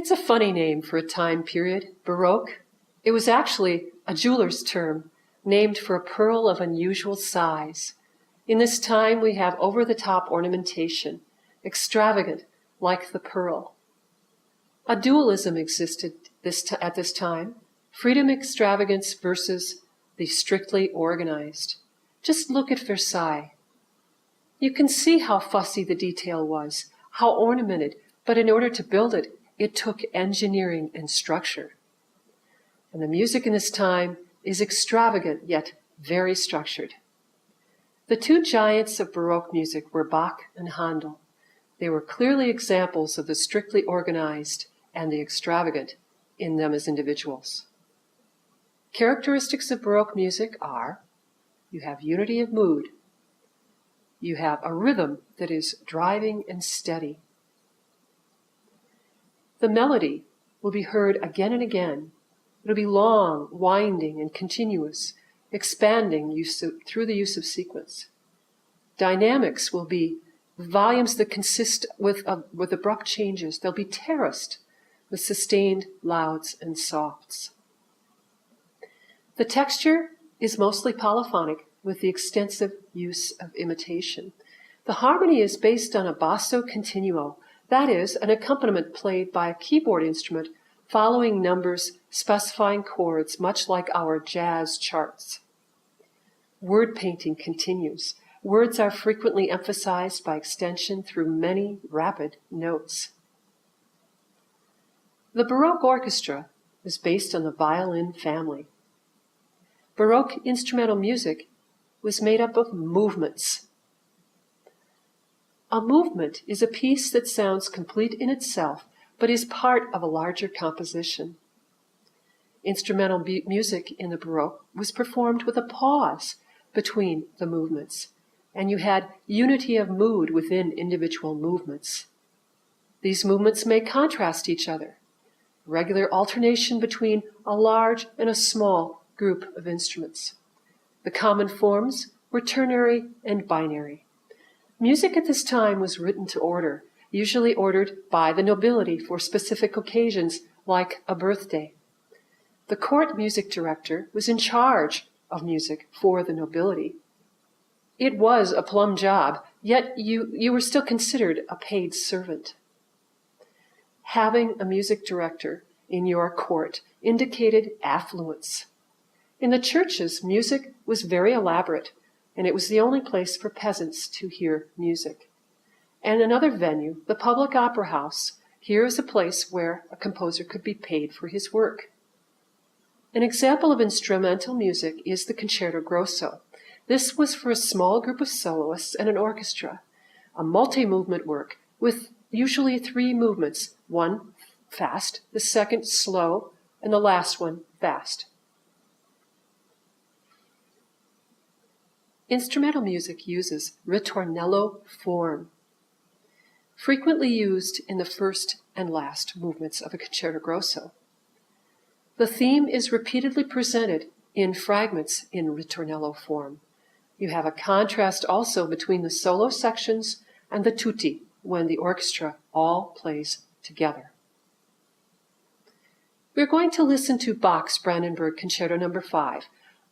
It's a funny name for a time period, Baroque. It was actually a jeweler's term, named for a pearl of unusual size. In this time we have over-the-top ornamentation, extravagant like the pearl. A dualism existed at this time, freedom extravagance versus the strictly organized. Just look at Versailles. You can see how fussy the detail was, how ornamented, but in order to build it, it took engineering and structure. And the music in this time is extravagant yet very structured. The two giants of Baroque music were Bach and Handel. They were clearly examples of the strictly organized and the extravagant in them as individuals. Characteristics of Baroque music are: you have unity of mood, you have a rhythm that is driving and steady. The melody will be heard again and again. It'll be long, winding, and continuous, expanding through the use of sequence. Dynamics will be volumes that consist with abrupt changes. They'll be terraced with sustained louds and softs. The texture is mostly polyphonic with the extensive use of imitation. The harmony is based on a basso continuo, that is, an accompaniment played by a keyboard instrument following numbers specifying chords, much like our jazz charts. Word painting continues. Words are frequently emphasized by extension through many rapid notes. The Baroque orchestra is based on the violin family. Baroque instrumental music was made up of movements. A movement is a piece that sounds complete in itself, but is part of a larger composition. Instrumental music in the Baroque was performed with a pause between the movements, and you had unity of mood within individual movements. These movements may contrast each other, regular alternation between a large and a small group of instruments. The common forms were ternary and binary. Music at this time was written to order, usually ordered by the nobility for specific occasions like a birthday. The court music director was in charge of music for the nobility. It was a plum job, yet you were still considered a paid servant. Having a music director in your court indicated affluence. In the churches, music was very elaborate, and it was the only place for peasants to hear music. And another venue, the public opera house, here is a place where a composer could be paid for his work. An example of instrumental music is the Concerto Grosso. This was for a small group of soloists and an orchestra, a multi-movement work with usually 3 movements, one fast, the second slow, and the last one fast. Instrumental music uses ritornello form, frequently used in the first and last movements of a Concerto Grosso. The theme is repeatedly presented in fragments in ritornello form. You have a contrast also between the solo sections and the tutti, when the orchestra all plays together. We're going to listen to Bach's Brandenburg Concerto No. 5.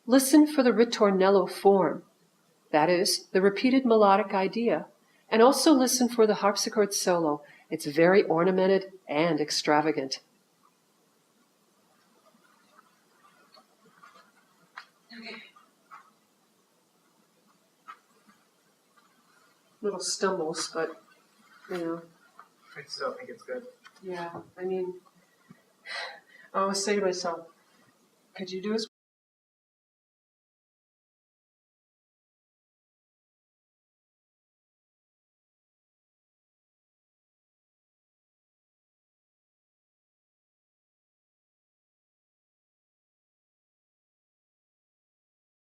Listen for the ritornello form, that is, the repeated melodic idea, and also listen for the harpsichord solo. It's very ornamented and extravagant. Little stumbles, but, you know. I still think it's good. Yeah, I mean, I always say to myself, could you do as